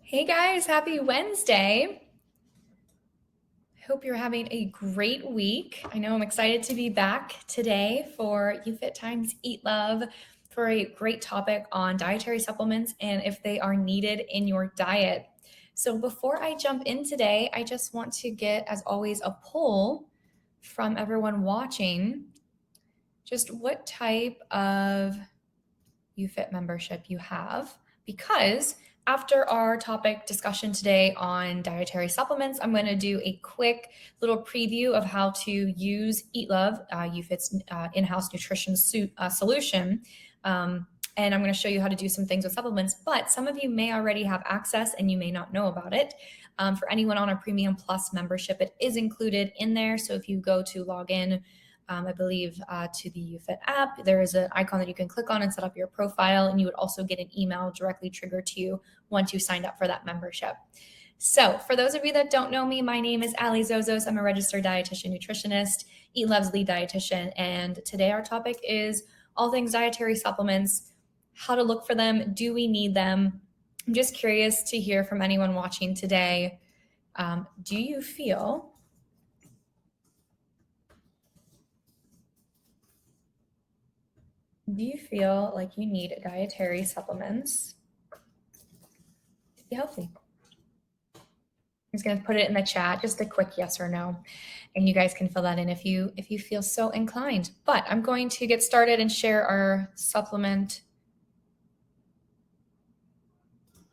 Hey guys, happy Wednesday. Hope you're having a great week. I know I'm excited to be back today for YouFit Times Eat Love for a great topic on dietary supplements and if they are needed in your diet. So before I jump in today, I just want to get, as always, a poll from everyone watching. Just what type of YouFit membership you have, because after our topic discussion today on dietary supplements, I'm going to do a quick little preview of how to use EatLove, YouFit's in-house nutrition solution. And I'm going to show you how to do some things with supplements, but some of you may already have access and you may not know about it. For anyone on a Premium Plus membership, it is included in there. So if you go to log in, I believe, to the YouFit app, there is an icon that you can click on and set up your profile, and you would also get an email directly triggered to you once you signed up for that membership. So for those of you that don't know me, my name is Ale Zozos. I'm a registered dietitian nutritionist, EatLove's lead dietitian, and today our topic is all things dietary supplements, how to look for them, do we need them? I'm just curious to hear from anyone watching today. Do you feel like you need dietary supplements to be healthy? I'm just going to put it in the chat, just a quick yes or no, and you guys can fill that in if you feel so inclined. But I'm going to get started and share our supplement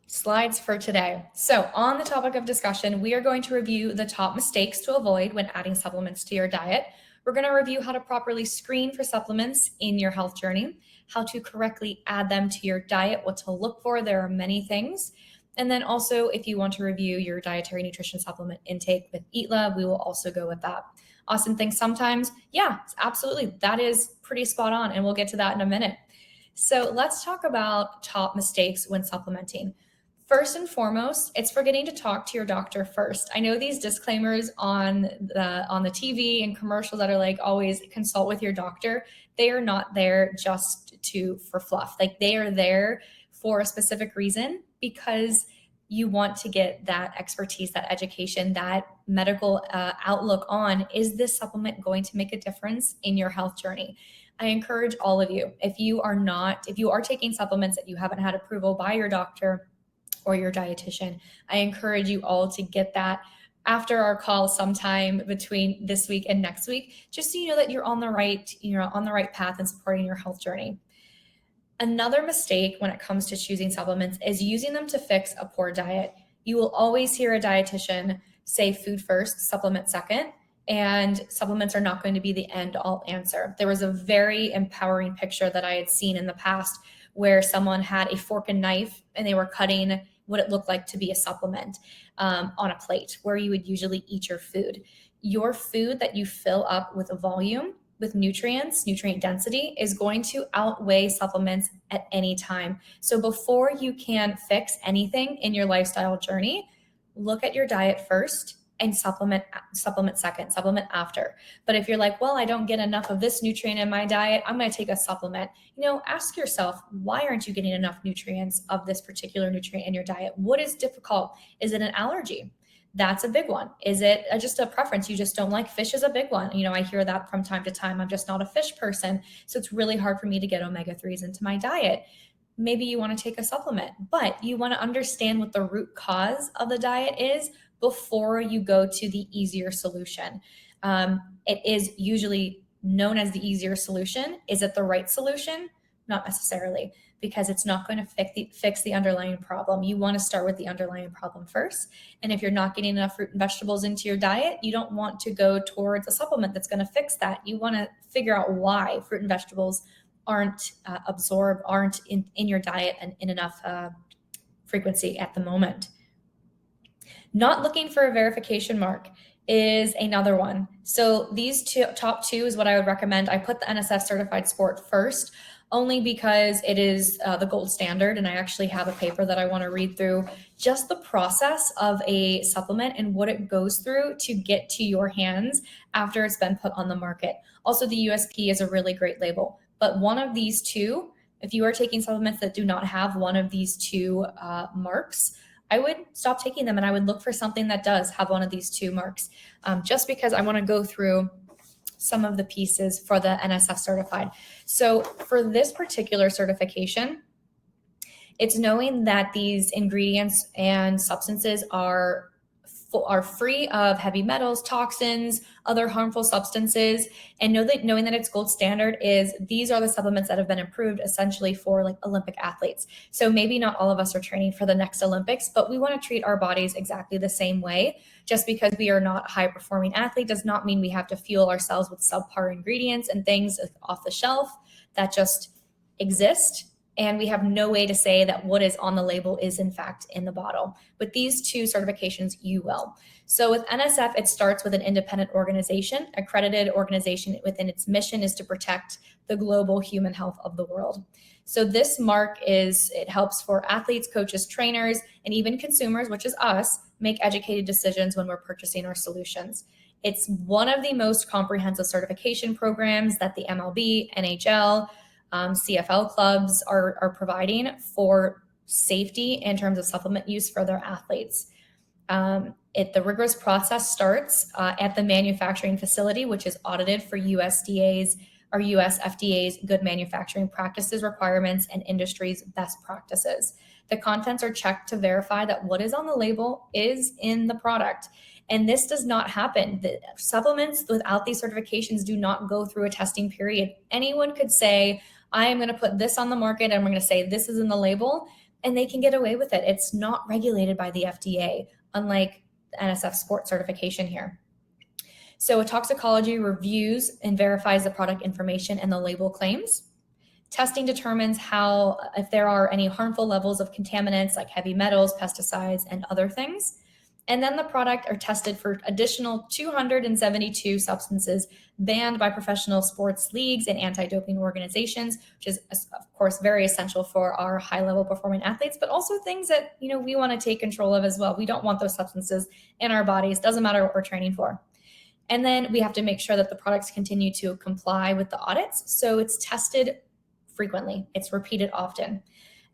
slides for today. So on the topic of discussion, we are going to review the top mistakes to avoid when adding supplements to your diet. We're going to review how to properly screen for supplements in your health journey, how to correctly add them to your diet, what to look for. There are many things. And then also, if you want to review your dietary nutrition supplement intake with EatLove, we will also go with that. Austin thinks sometimes, yeah, absolutely. That is pretty spot on. And we'll get to that in a minute. So let's talk about top mistakes when supplementing. First and foremost, it's forgetting to talk to your doctor first. I know these disclaimers on the TV and commercials that are like always consult with your doctor. They are not there just for fluff. Like, they are there for a specific reason, because you want to get that expertise, that education, that medical outlook on, is this supplement going to make a difference in your health journey? I encourage all of you, if you are taking supplements that you haven't had approval by your doctor or your dietitian, I encourage you all to get that after our call sometime between this week and next week, just so you know that you're on the right path and supporting your health journey. Another mistake when it comes to choosing supplements is using them to fix a poor diet. You will always hear a dietitian say food first, supplement second, and supplements are not going to be the end-all answer. There was a very empowering picture that I had seen in the past where someone had a fork and knife and they were cutting what it looked like to be a supplement on a plate where you would usually eat your food. Your food that you fill up with a volume, with nutrients, nutrient density, is going to outweigh supplements at any time. So before you can fix anything in your lifestyle journey, look at your diet first and supplement second, supplement after. But if you're like, well, I don't get enough of this nutrient in my diet, I'm going to take a supplement. Ask yourself, why aren't you getting enough nutrients of this particular nutrient in your diet? What is difficult? Is it an allergy? That's a big one. Is it just a preference? You just don't like fish is a big one. I hear that from time to time. I'm just not a fish person, so it's really hard for me to get omega-3s into my diet. Maybe you want to take a supplement, but you want to understand what the root cause of the diet is before you go to the easier solution. It is usually known as the easier solution. Is it the right solution? Not necessarily, because it's not going to fix the underlying problem. You want to start with the underlying problem first. And if you're not getting enough fruit and vegetables into your diet, you don't want to go towards a supplement that's going to fix that. You want to figure out why fruit and vegetables aren't absorbed, aren't in your diet and in enough frequency at the moment. Not looking for a verification mark is another one. So these top two is what I would recommend. I put the NSF certified sport first, only because it is the gold standard. And I actually have a paper that I want to read through just the process of a supplement and what it goes through to get to your hands after it's been put on the market. Also, the USP is a really great label. But one of these two, if you are taking supplements that do not have one of these two marks, I would stop taking them and I would look for something that does have one of these 2 marks, just because I want to go through some of the pieces for the NSF certified. So for this particular certification, it's knowing that these ingredients and substances are free of heavy metals, toxins, other harmful substances, and knowing that its gold standard is these are the supplements that have been approved essentially for like Olympic athletes. So maybe not all of us are training for the next Olympics, but we want to treat our bodies exactly the same way. Just because we are not a high performing athlete does not mean we have to fuel ourselves with subpar ingredients and things off the shelf that just exist. And we have no way to say that what is on the label is in fact in the bottle. With these 2 certifications, you will. So with NSF, it starts with an independent organization, accredited organization within its mission is to protect the global human health of the world. So this mark it helps for athletes, coaches, trainers, and even consumers, which is us, make educated decisions when we're purchasing our solutions. It's one of the most comprehensive certification programs that the MLB, NHL, CFL clubs are providing for safety in terms of supplement use for their athletes. The rigorous process starts at the manufacturing facility, which is audited for USDA's or US FDA's good manufacturing practices requirements and industry's best practices. The contents are checked to verify that what is on the label is in the product. And this does not happen. The supplements without these certifications do not go through a testing period. Anyone could say, I am going to put this on the market and I'm going to say this is in the label, and they can get away with it. It's not regulated by the FDA, unlike the NSF sport certification here. So a toxicology reviews and verifies the product information and the label claims. Testing determines if there are any harmful levels of contaminants like heavy metals, pesticides, and other things. And then the product are tested for additional 272 substances banned by professional sports leagues and anti-doping organizations, which is, of course, very essential for our high-level performing athletes, but also things that, we want to take control of as well. We don't want those substances in our bodies. Doesn't matter what we're training for. And then we have to make sure that the products continue to comply with the audits. So it's tested frequently. It's repeated often.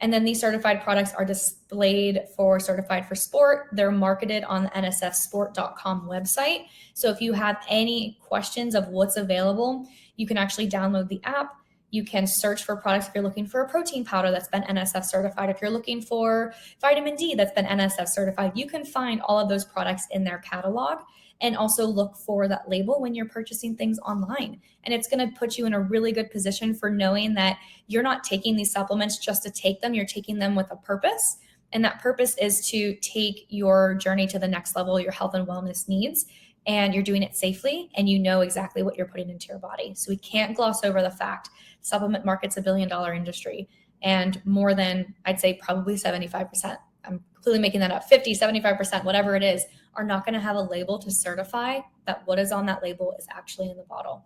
And then these certified products are displayed for Certified for Sport. They're marketed on the nsfsport.com website. So if you have any questions of what's available, you can actually download the app. You can search for products if you're looking for a protein powder that's been NSF certified. If you're looking for vitamin D that's been NSF certified, you can find all of those products in their catalog, and also look for that label when you're purchasing things online. And it's going to put you in a really good position for knowing that you're not taking these supplements just to take them. You're taking them with a purpose. And that purpose is to take your journey to the next level, your health and wellness needs. And you're doing it safely, and you know exactly what you're putting into your body. So we can't gloss over the fact supplement market's $1 billion industry, and more than, I'd say, probably 75%. I'm completely making that up. 50, 75%, whatever it is, are not going to have a label to certify that what is on that label is actually in the bottle.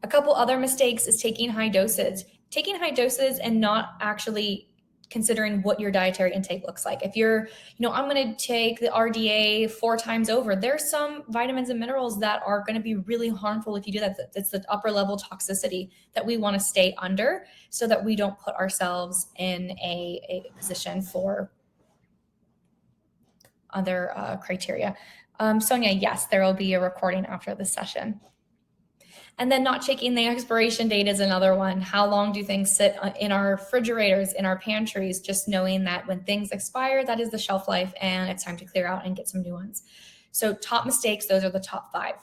A couple other mistakes is taking high doses. Taking high doses and not actually considering what your dietary intake looks like. If you're, I'm going to take the RDA 4 times over, there's some vitamins and minerals that are going to be really harmful if you do that. It's the upper level toxicity that we want to stay under so that we don't put ourselves in a position for other criteria. Sonia, yes, there will be a recording after this session. And then not checking the expiration date is another one. How long do things sit in our refrigerators, in our pantries? Just knowing that when things expire, that is the shelf life, and it's time to clear out and get some new ones. So top mistakes, those are the top 5.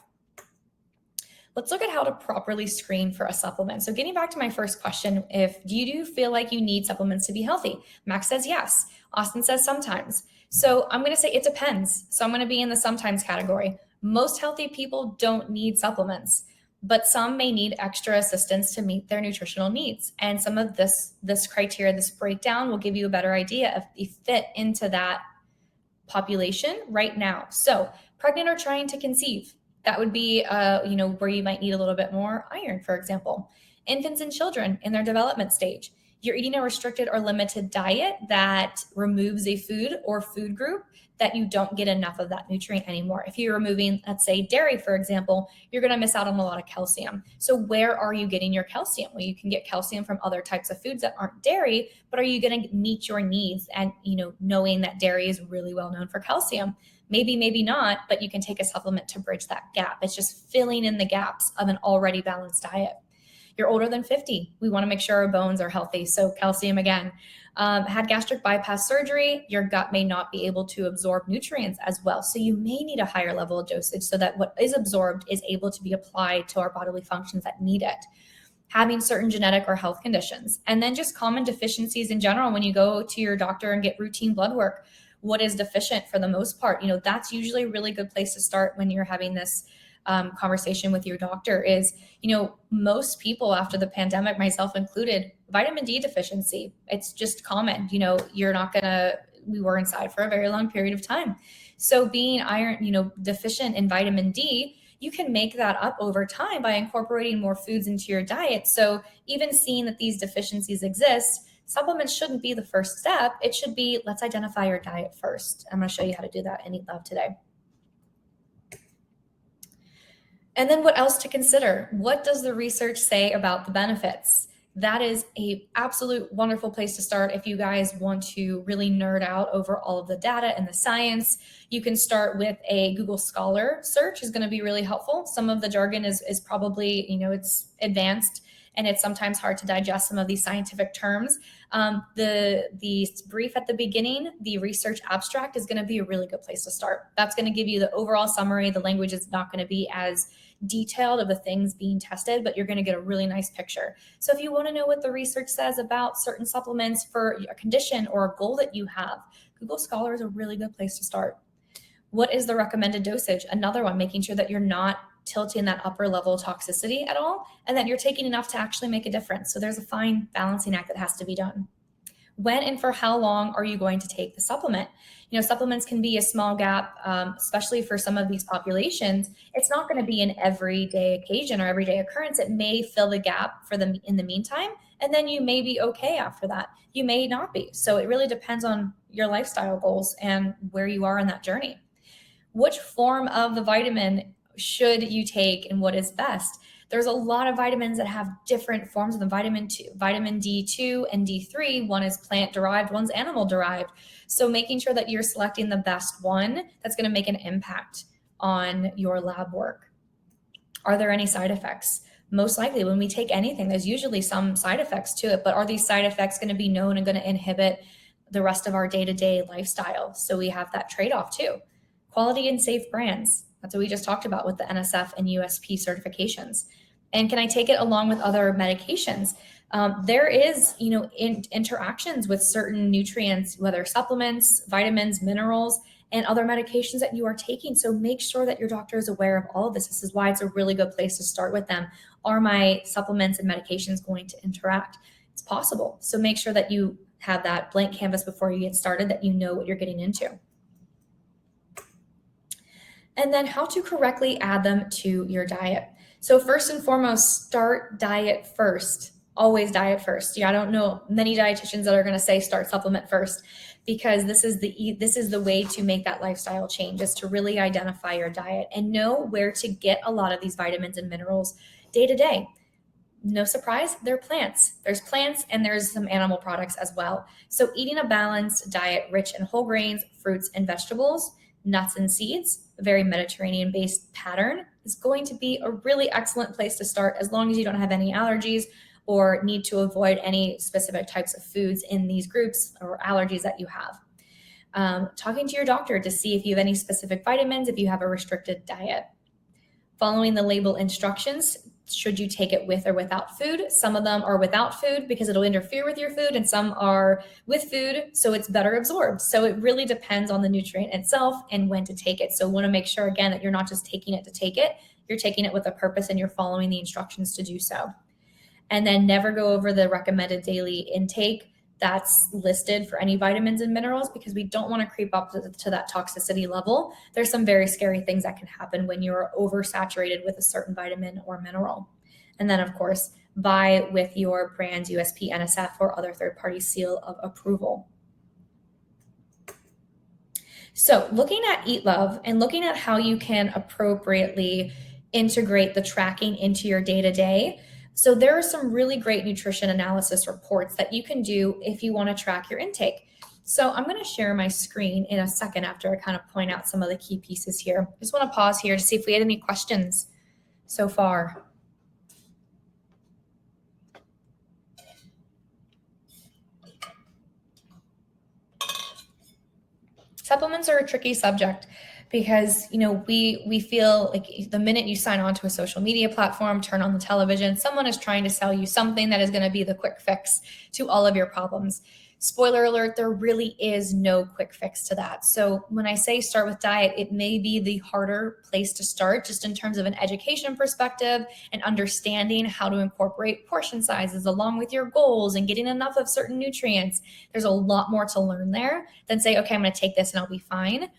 Let's look at how to properly screen for a supplement. So getting back to my first question, do you feel like you need supplements to be healthy? Max says yes. Austin says sometimes. So I'm going to say it depends. So I'm going to be in the sometimes category. Most healthy people don't need supplements, but some may need extra assistance to meet their nutritional needs. And some of this criteria, this breakdown will give you a better idea if you fit into that population right now. So pregnant or trying to conceive, that would be, where you might need a little bit more iron, for example. Infants and children in their development stage. You're eating a restricted or limited diet that removes a food or food group that you don't get enough of that nutrient anymore. If you're removing, let's say, dairy, for example, you're going to miss out on a lot of calcium. So where are you getting your calcium? Well, you can get calcium from other types of foods that aren't dairy, but are you going to meet your needs? And, knowing that dairy is really well known for calcium, maybe not, but you can take a supplement to bridge that gap. It's just filling in the gaps of an already balanced diet. You're older than 50. We want to make sure our bones are healthy. So calcium again. Had gastric bypass surgery, your gut may not be able to absorb nutrients as well. So you may need a higher level of dosage so that what is absorbed is able to be applied to our bodily functions that need it. Having certain genetic or health conditions, and then just common deficiencies in general. When you go to your doctor and get routine blood work, what is deficient for the most part? That's usually a really good place to start when you're having this conversation with your doctor is, most people after the pandemic, myself included, vitamin D deficiency. It's just common, we were inside for a very long period of time. So being iron, deficient in vitamin D, you can make that up over time by incorporating more foods into your diet. So even seeing that these deficiencies exist, supplements shouldn't be the first step. It should be, let's identify your diet first. I'm going to show you how to do that in EatLove today. And then what else to consider? What does the research say about the benefits? That is a absolute wonderful place to start if you guys want to really nerd out over all of the data and the science. You can start with a Google Scholar search is going to be really helpful. Some of the jargon is probably, it's advanced and it's sometimes hard to digest some of these scientific terms. The brief at the beginning, the research abstract is going to be a really good place to start. That's going to give you the overall summary. The language is not going to be as detailed of the things being tested, but you're going to get a really nice picture. So if you want to know what the research says about certain supplements for a condition or a goal that you have, Google Scholar is a really good place to start. What is the recommended dosage? Another one, making sure that you're not tilting that upper level toxicity at all, and that you're taking enough to actually make a difference. So there's a fine balancing act that has to be done. When and for how long are you going to take the supplement? Supplements can be a small gap, especially for some of these populations. It's not going to be an everyday occasion or everyday occurrence. It may fill the gap for them in the meantime, and then you may be okay after that. You may not be. So it really depends on your lifestyle goals and where you are in that journey. Which form of the vitamin should you take and what is best? There's a lot of vitamins that have different forms of the vitamin D2 and D3. One is plant derived, one's animal derived. So making sure that you're selecting the best one that's going to make an impact on your lab work. Are there any side effects? Most likely when we take anything, there's usually some side effects to it, but are these side effects going to be known and going to inhibit the rest of our day-to-day lifestyle? So we have that trade-off too. Quality and safe brands. That's what we just talked about with the NSF and USP certifications. And can I take it along with other medications? There is, interactions with certain nutrients, whether supplements, vitamins, minerals, and other medications that you are taking. So make sure that your doctor is aware of all of this. This is why it's a really good place to start with them. Are my supplements and medications going to interact? It's possible. So make sure that you have that blank canvas before you get started, that you know what you're getting into. And then how to correctly add them to your diet. So first and foremost, start diet first. Always diet first. I don't know many dietitians that are going to say start supplement first, because this is the way to make that lifestyle change, is to really identify your diet and know where to get a lot of these vitamins and minerals day to day. No surprise, they're plants. There's plants and there's some animal products as well. So eating a balanced diet rich in whole grains, fruits and vegetables, nuts and seeds, a very Mediterranean-based pattern, is going to be a really excellent place to start, as long as you don't have any allergies or need to avoid any specific types of foods in these groups or allergies that you have. Talking to your doctor to see if you have any specific vitamins, if you have a restricted diet. Following the label instructions, should you take it with or without food? Some of them are without food because it'll interfere with your food, and some are with food, so it's better absorbed. So it really depends on the nutrient itself and when to take it. So want to make sure, again, that you're not just taking it to take it. You're taking it with a purpose and you're following the instructions to do so. And then never go over the recommended daily intake that's listed for any vitamins and minerals, because we don't want to creep up to that toxicity level. There's some very scary things that can happen when you're oversaturated with a certain vitamin or mineral. And then, of course, buy with your brand's USP, NSF, or other third-party seal of approval. So looking at EatLove and looking at how you can appropriately integrate the tracking into your day-to-day. So there are some really great nutrition analysis reports that you can do if you want to track your intake. So I'm going to share my screen in a second after I kind of point out some of the key pieces here. I just want to pause here to see if we had any questions so far. Supplements are a tricky subject because, we feel like the minute you sign on to a social media platform, turn on the television, someone is trying to sell you something that is going to be the quick fix to all of your problems. Spoiler alert, there really is no quick fix to that. So when I say start with diet, it may be the harder place to start just in terms of an education perspective and understanding how to incorporate portion sizes along with your goals and getting enough of certain nutrients. There's a lot more to learn there than say, okay, I'm going to take this and I'll be fine.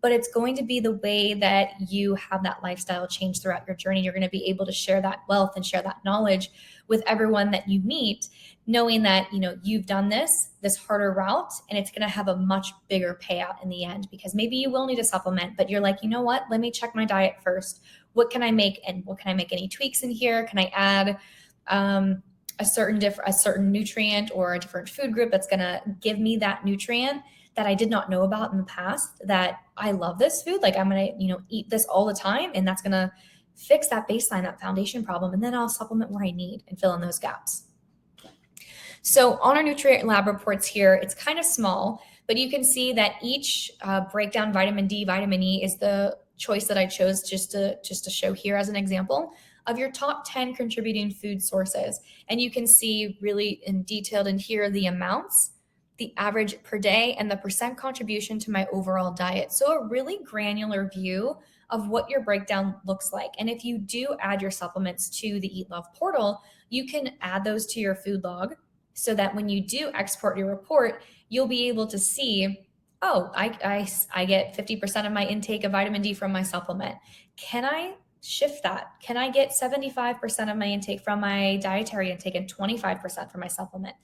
But it's going to be the way that you have that lifestyle change throughout your journey. You're going to be able to share that wealth and share that knowledge with everyone that you meet, knowing that, you've done this harder route, and it's going to have a much bigger payout in the end, because maybe you will need a supplement, but you're like, you know what, let me check my diet first. What can I make? And what can I make any tweaks in here? Can I add a certain nutrient or a different food group that's going to give me that nutrient that I did not know about in the past, that I love this food. Like I'm going to, eat this all the time, and that's going to fix that baseline, that foundation problem. And then I'll supplement where I need and fill in those gaps. So on our nutrient lab reports here, it's kind of small, but you can see that each breakdown, vitamin D, vitamin E, is the choice that I chose just to show here as an example of your top 10 contributing food sources. And you can see really detailed in here the amounts, the average per day, and the percent contribution to my overall diet. So a really granular view of what your breakdown looks like. And if you do add your supplements to the EatLove portal, you can add those to your food log so that when you do export your report, you'll be able to see, oh, I get 50% of my intake of vitamin D from my supplement. Can I shift that? Can I get 75% of my intake from my dietary intake and 25% from my supplement?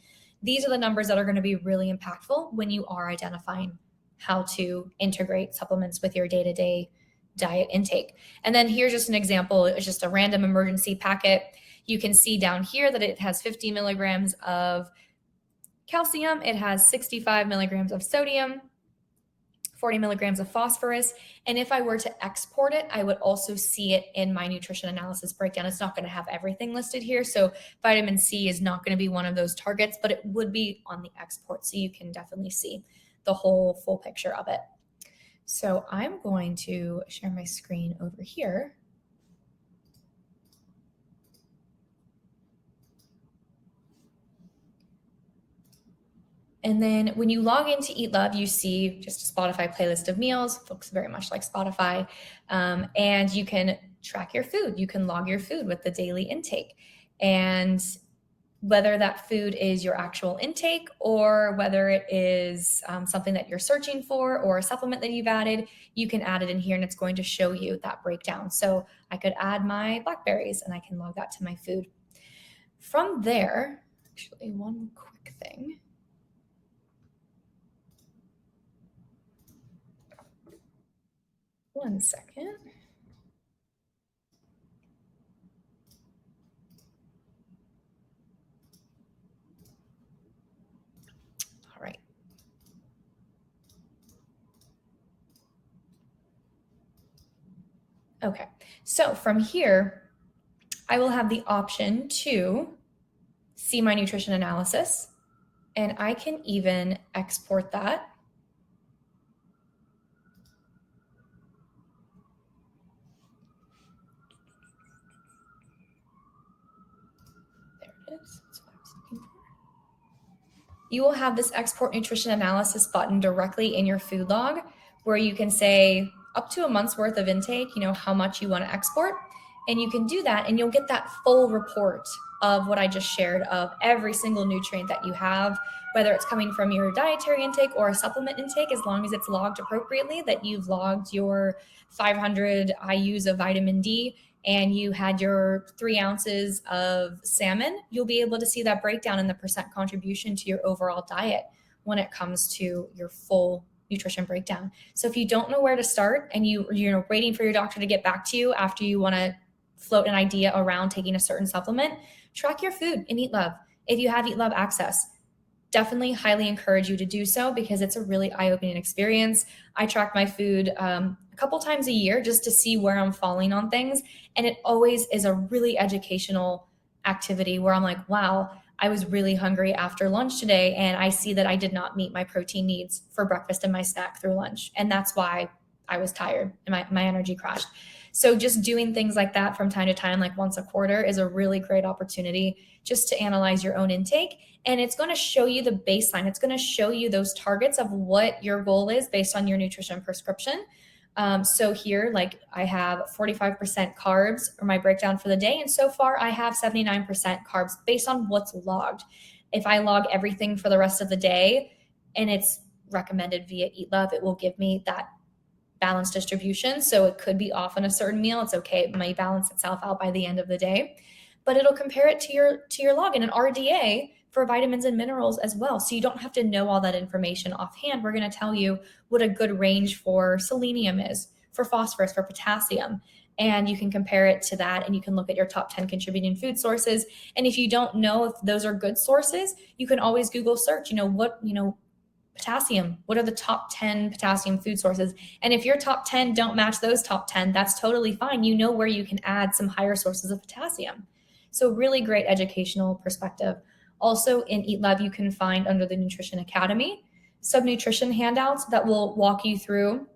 These are the numbers that are going to be really impactful when you are identifying how to integrate supplements with your day-to-day diet intake. And then here's just an example. It's just a random emergency packet. You can see down here that it has 50 milligrams of calcium. It has 65 milligrams of sodium, 40 milligrams of phosphorus. And if I were to export it, I would also see it in my nutrition analysis breakdown. It's not going to have everything listed here. So vitamin C is not going to be one of those targets, but it would be on the export. So you can definitely see the whole full picture of it. So I'm going to share my screen over here. And then when you log into EatLove, you see just a Spotify playlist of meals. Looks very much like Spotify. And you can track your food. You can log your food with the daily intake. And whether that food is your actual intake or whether it is something that you're searching for or a supplement that you've added, you can add it in here and it's going to show you that breakdown. So I could add my blackberries and I can log that to my food. From there, actually one quick thing. One second. All right. Okay, so from here, I will have the option to see my nutrition analysis, and I can even export that. There it is. That's what I was looking for. You will have this export nutrition analysis button directly in your food log where you can say up to a month's worth of intake, how much you want to export. And you can do that and you'll get that full report of what I just shared of every single nutrient that you have, whether it's coming from your dietary intake or a supplement intake, as long as it's logged appropriately, that you've logged your 500 IUs of vitamin D and you had your 3 ounces of salmon, you'll be able to see that breakdown in the percent contribution to your overall diet when it comes to your full nutrition breakdown. So if you don't know where to start and you're waiting for your doctor to get back to you after you want to float an idea around taking a certain supplement, track your food in EatLove. If you have EatLove access, definitely highly encourage you to do so because it's a really eye-opening experience. I track my food a couple times a year just to see where I'm falling on things. And it always is a really educational activity where I'm like, wow, I was really hungry after lunch today, and I see that I did not meet my protein needs for breakfast and my snack through lunch. And that's why I was tired and my energy crashed. So just doing things like that from time to time, like once a quarter, is a really great opportunity just to analyze your own intake. And it's going to show you the baseline. It's going to show you those targets of what your goal is based on your nutrition prescription. So here, like I have 45% carbs or my breakdown for the day. And so far I have 79% carbs based on what's logged. If I log everything for the rest of the day and it's recommended via EatLove, it will give me that balanced distribution. So it could be off on a certain meal. It's okay. It may balance itself out by the end of the day, but it'll compare it to your log and an RDA for vitamins and minerals as well. So you don't have to know all that information offhand. We're going to tell you what a good range for selenium is, for phosphorus, for potassium. And you can compare it to that, and you can look at your top 10 contributing food sources. And if you don't know if those are good sources, you can always Google search, potassium. What are the top 10 potassium food sources? And if your top 10 don't match those top 10, that's totally fine. You know where you can add some higher sources of potassium. So really great educational perspective. Also in EatLove, you can find under the Nutrition Academy some nutrition handouts that will walk you through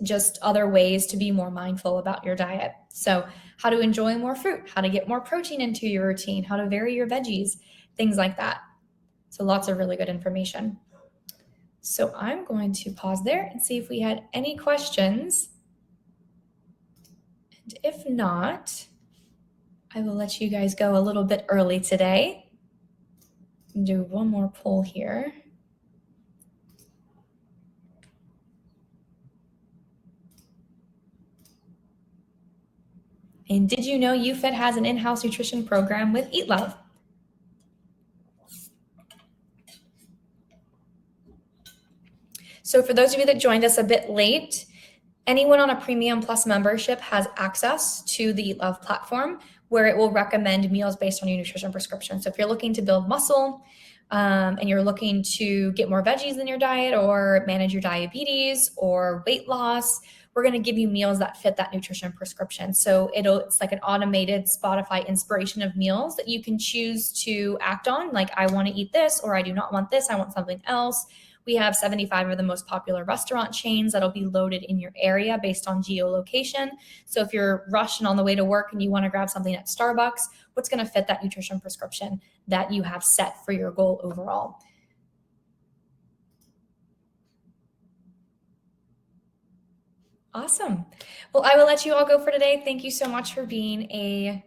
just other ways to be more mindful about your diet. So how to enjoy more fruit, how to get more protein into your routine, how to vary your veggies, things like that. So lots of really good information. So I'm going to pause there and see if we had any questions. And if not, I will let you guys go a little bit early today. Do one more poll here. And did you know YouFit has an in-house nutrition program with EatLove? So for those of you that joined us a bit late, anyone on a Premium Plus membership has access to the EatLove platform where it will recommend meals based on your nutrition prescription. So if you're looking to build muscle and you're looking to get more veggies in your diet or manage your diabetes or weight loss, we're going to give you meals that fit that nutrition prescription. So it's like an automated Spotify inspiration of meals that you can choose to act on. Like, I want to eat this, or I do not want this. I want something else. We have 75 of the most popular restaurant chains that'll be loaded in your area based on geolocation. So if you're rushing on the way to work and you want to grab something at Starbucks, what's going to fit that nutrition prescription that you have set for your goal overall? Awesome. Well, I will let you all go for today. Thank you so much for being a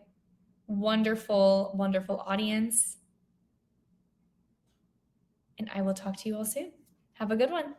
wonderful, wonderful audience. And I will talk to you all soon. Have a good one.